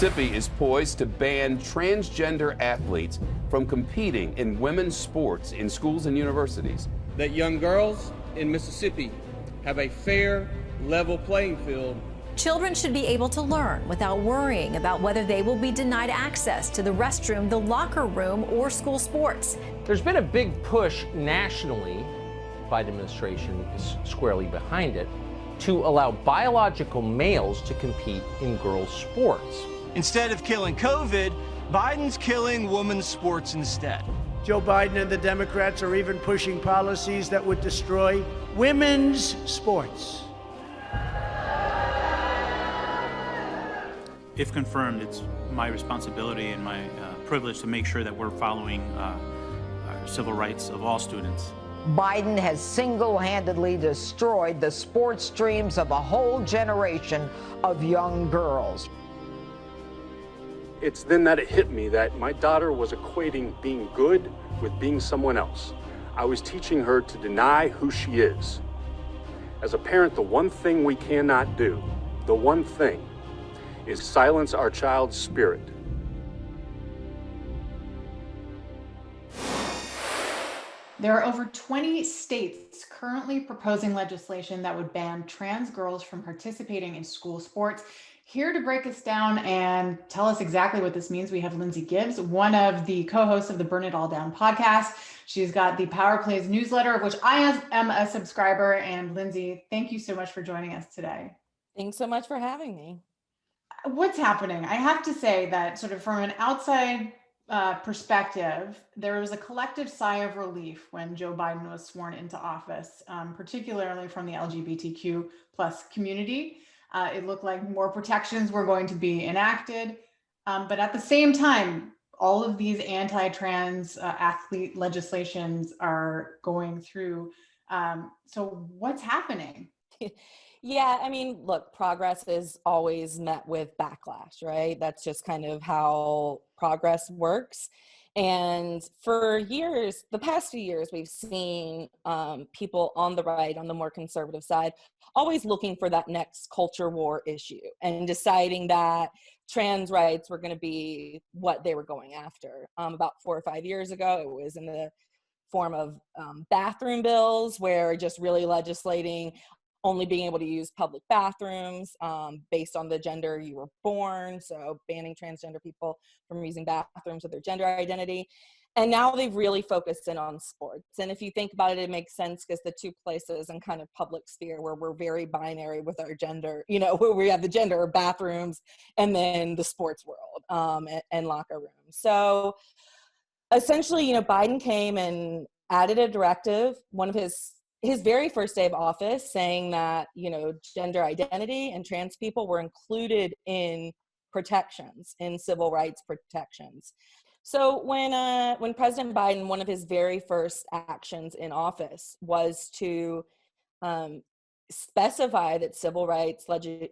Mississippi is poised to ban transgender athletes from competing in women's sports in schools and universities. That young girls in Mississippi have a fair, level playing field. Children should be able to learn without worrying about whether they will be denied access to the restroom, the locker room, or school sports. There's been a big push nationally, Biden administration is squarely behind it, to allow biological males to compete in girls' sports. Instead of killing COVID, Biden's killing women's sports instead. Joe Biden and the Democrats are even pushing policies that would destroy women's sports. If confirmed, it's my responsibility and my privilege to make sure that we're following civil rights of all students. Biden has single-handedly destroyed the sports dreams of a whole generation of young girls. It's then that it hit me that my daughter was equating being good with being someone else. I was teaching her to deny who she is. As a parent, the one thing we cannot do, the one thing, is silence our child's spirit. There are over 20 states currently proposing legislation that would ban trans girls from participating in school sports. Here to break us down and tell us exactly what this means, we have Lindsay Gibbs, one of the co-hosts of the Burn It All Down podcast. She's got the Power Plays newsletter, of which I am a subscriber. And Lindsay, thank you so much for joining us today. Thanks so much for having me. What's happening? I have to say that sort of from an outside perspective, there was a collective sigh of relief when Joe Biden was sworn into office, particularly from the LGBTQ plus community. It looked like more protections were going to be enacted. But at the same time, all of these anti-trans athlete legislations are going through. So what's happening? Yeah, I mean, look, progress is always met with backlash, right? That's just kind of how progress works. And for years, the past few years, we've seen people on the right, on the more conservative side, always looking for that next culture war issue and deciding that trans rights were going to be what they were going after. About 4 or 5 years ago, it was in the form of bathroom bills, where just really legislating only being able to use public bathrooms based on the gender you were born, so banning transgender people from using bathrooms with their gender identity. And now they've really focused in on sports. And if you think about it, it makes sense because the two places in kind of public sphere where we're very binary with our gender, you know, where we have the gender, bathrooms, and then the sports world and locker rooms. So essentially, you know, Biden came and added a directive, one of his very first day of office, saying that, you know, gender identity and trans people were included in protections, in civil rights protections. So when President Biden, one of his very first actions in office was to specify that civil rights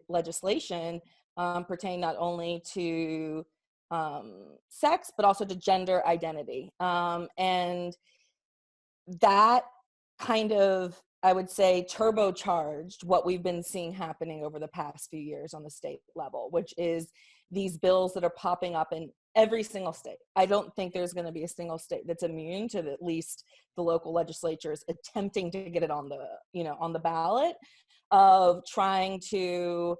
legislation pertain not only to sex, but also to gender identity. And that kind of, I would say, turbocharged what we've been seeing happening over the past few years on the state level, which is these bills that are popping up in every single state. I don't think there's going to be a single state that's immune to at least the local legislatures attempting to get it on the, you know, on the ballot, of trying to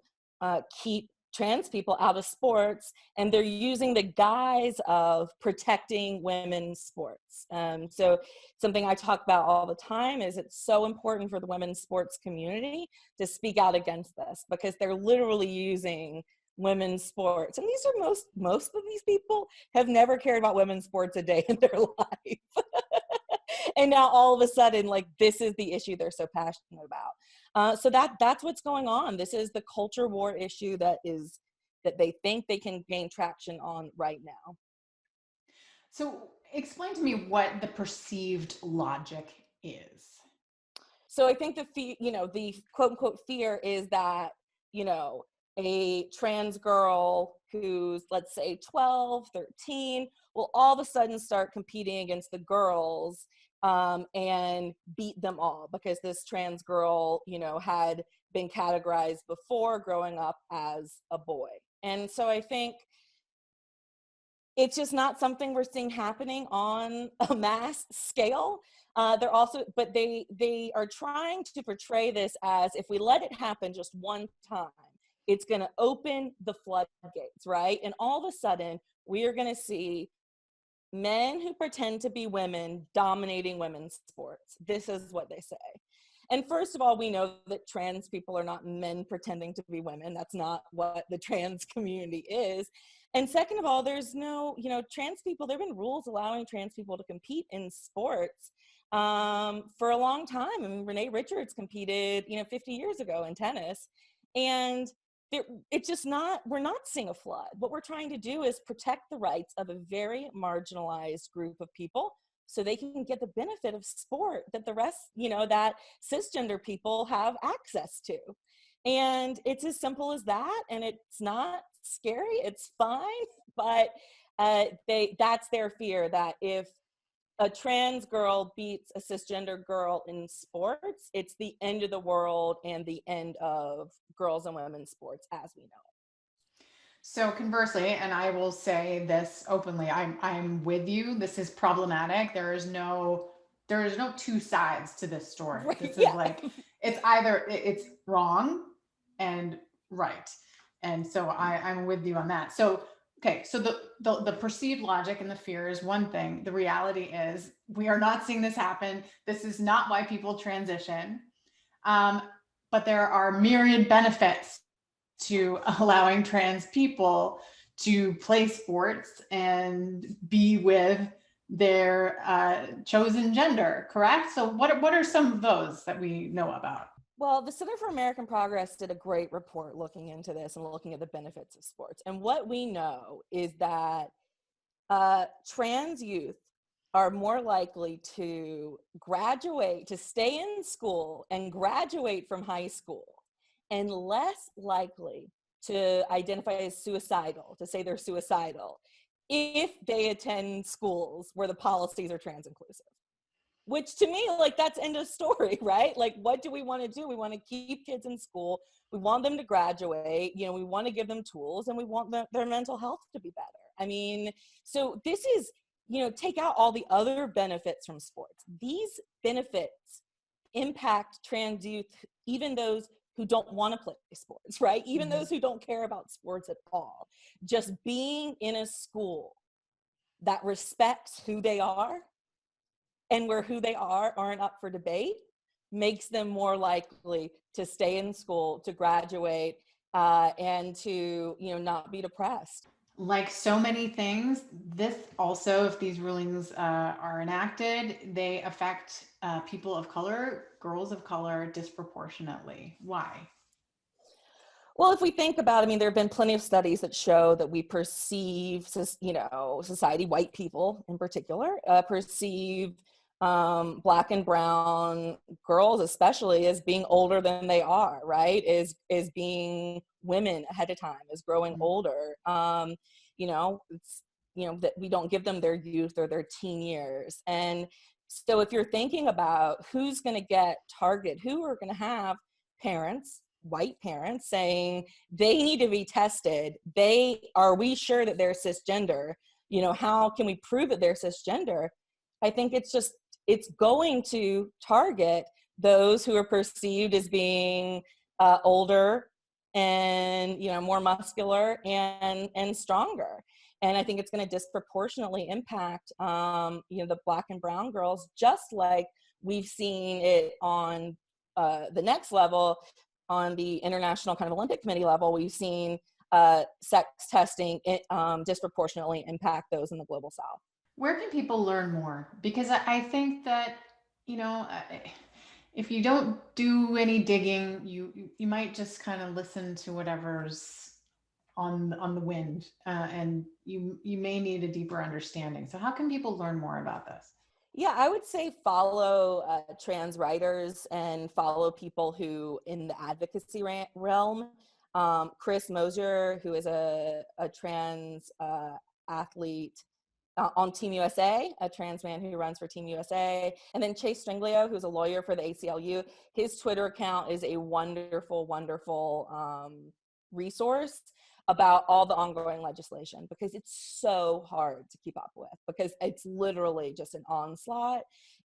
keep trans people out of sports, and they're using the guise of protecting women's sports. So something I talk about all the time is it's so important for the women's sports community to speak out against this, because they're literally using women's sports. And these are most of these people have never cared about women's sports a day in their life. And now all of a sudden, like, this is the issue they're so passionate about. So that's what's going on. This is the culture war issue that they think they can gain traction on right now. So explain to me what the perceived logic is. So I think the quote unquote fear is that, you know, a trans girl who's, let's say, 12, 13, will all of a sudden start competing against the girls and beat them all, because this trans girl, you know, had been categorized before growing up as a boy. And so I think it's just not something we're seeing happening on a mass scale. They're also, but they are trying to portray this as if we let it happen just one time, it's going to open the floodgates, right? And all of a sudden, we are going to see men who pretend to be women dominating women's sports. This is what they say. And first of all, we know that trans people are not men pretending to be women. That's not what the trans community is. And second of all, there's no, trans people, there have been rules allowing trans people to compete in sports for a long time. I mean, Renee Richards competed, 50 years ago in tennis. And it's just not, we're not seeing a flood. What we're trying to do is protect the rights of a very marginalized group of people so they can get the benefit of sport that the rest, that cisgender people have access to. And it's as simple as that. And it's not scary, it's fine, but that's their fear, that if a trans girl beats a cisgender girl in sports, it's the end of the world and the end of girls and women's sports as we know it. So conversely, and I will say this openly, I'm with you. This is problematic. There is no two sides to this story. Right, this yeah. is like, it's either it's wrong and right. And so I'm with you on that. So okay, so the perceived logic and the fear is one thing. The reality is we are not seeing this happen. This is not why people transition. But there are myriad benefits to allowing trans people to play sports and be with their chosen gender, correct? So what are some of those that we know about? Well, the Center for American Progress did a great report looking into this and looking at the benefits of sports. And what we know is that trans youth are more likely to graduate, to stay in school and graduate from high school, and less likely to identify as suicidal, to say they're suicidal, if they attend schools where the policies are trans inclusive. Which to me, like, that's end of story, right? Like, what do we want to do? We want to keep kids in school. We want them to graduate. We want to give them tools, and we want their mental health to be better. I mean, so this is, take out all the other benefits from sports. These benefits impact trans youth, even those who don't want to play sports, right? Even those who don't care about sports at all. Just being in a school that respects who they are and where who they aren't up for debate makes them more likely to stay in school, to graduate, and to, not be depressed. Like so many things, this also, if these rulings are enacted, they affect people of color, girls of color disproportionately. Why? Well, if we think about, there have been plenty of studies that show that we perceive, society, white people in particular, perceive Black and brown girls especially as being older than they are, right? Is being women ahead of time, is growing older. It's, that we don't give them their youth or their teen years. And so if you're thinking about who's going to get targeted, who are going to have parents, white parents, saying they need to be tested, are we sure that they're cisgender? How can we prove that they're cisgender? I think it's going to target those who are perceived as being older and, more muscular and stronger. And I think it's going to disproportionately impact, the Black and brown girls, just like we've seen it on the next level, on the International kind of Olympic Committee level. We've seen sex testing disproportionately impact those in the global South. Where can people learn more? Because I think that, if you don't do any digging, you might just kind of listen to whatever's on the wind, and you may need a deeper understanding. So how can people learn more about this? Yeah, I would say follow trans writers and follow people who in the advocacy realm. Chris Mosier, who is a trans athlete on Team USA, a trans man who runs for Team USA. And then Chase Stringlio, who's a lawyer for the ACLU. His Twitter account is a wonderful, wonderful resource about all the ongoing legislation, because it's so hard to keep up with, because it's literally just an onslaught.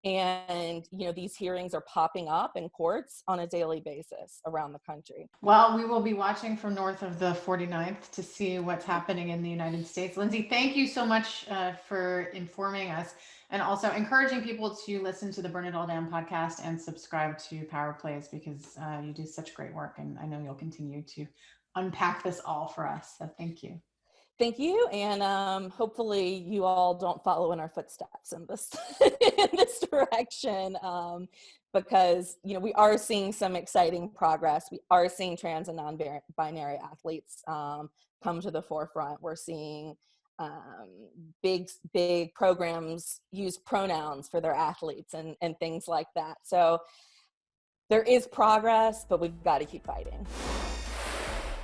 And, you know, these hearings are popping up in courts on a daily basis around the country. Well, we will be watching from north of the 49th to see what's happening in the United States. Lindsay, thank you so much for informing us, and also encouraging people to listen to the Burn It All Down podcast and subscribe to Power Plays, because you do such great work, and I know you'll continue to unpack this all for us. So thank you. Thank you, and hopefully you all don't follow in our footsteps in this in this direction, because, you know, we are seeing some exciting progress. We are seeing trans and non-binary athletes come to the forefront. We're seeing big programs use pronouns for their athletes and things like that. So there is progress, but we've got to keep fighting.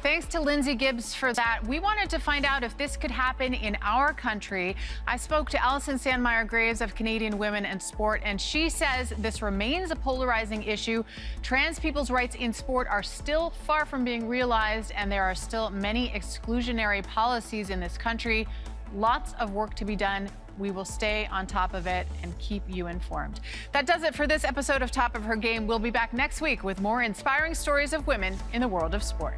Thanks to Lindsay Gibbs for that. We wanted to find out if this could happen in our country. I spoke to Alison Sandmeyer-Graves of Canadian Women in Sport, and she says this remains a polarizing issue. Trans people's rights in sport are still far from being realized, and there are still many exclusionary policies in this country. Lots of work to be done. We will stay on top of it and keep you informed. That does it for this episode of Top of Her Game. We'll be back next week with more inspiring stories of women in the world of sport.